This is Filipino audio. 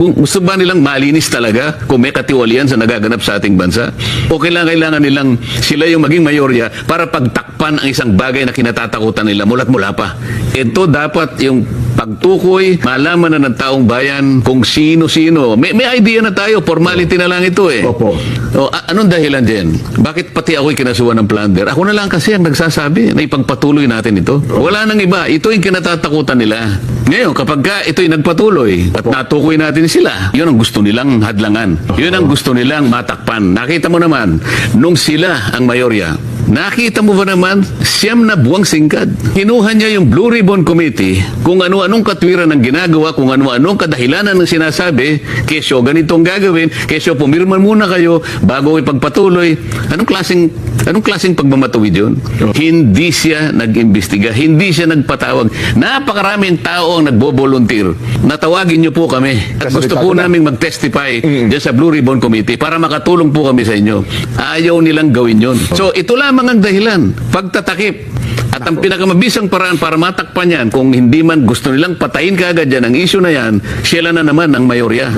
Kung gusto ba nilang malinis talaga, kung may katiwalian sa nagaganap sa ating bansa, o kailangan nilang sila yung maging mayorya para pagtakpan ang isang bagay na kinatatakutan nila mula't mula pa. Ito dapat yung pagtukoy, malaman na ng taong bayan kung sino-sino. May idea na tayo, formality na lang ito eh. Opo. O, anong dahilan dyan? Bakit pati ako'y kinasuhan ng plunder? Ako na lang kasi ang nagsasabi na ipagpatuloy natin ito. Wala nang iba. Ito yung kinatatakutan nila. Ngayon, kapag ka ito'y nagpatuloy at natukoy natin sila, yun ang gusto nilang hadlangan. Yun ang gusto nilang matakpan. Nakita mo naman, nung sila ang mayorya, nakita mo ba naman, siyam na buwang singkad. Kinuha niya yung Blue Ribbon Committee, kung ano-anong katwiran ang ginagawa, kung ano-anong kadahilanan ng sinasabi, kesyo ganitong gagawin, kesyo pumirma muna kayo bago ipagpatuloy. Anong klaseng pagmamatuwid yun? Hindi siya nag-imbestiga, hindi siya nagpatawag. Napakaraming tao ang nagbo-volunteer. Natawagin niyo po kami. At gusto po namin mag-testify dyan sa Blue Ribbon Committee para makatulong po kami sa inyo. Ayaw nilang gawin yun. So ito lamang ang dahilan. Pagtatakip. At ang pinakamabisang paraan para matakpan yan, kung hindi man gusto nilang patayin kaagad yan ang issue na yan, sila na naman ang mayorya.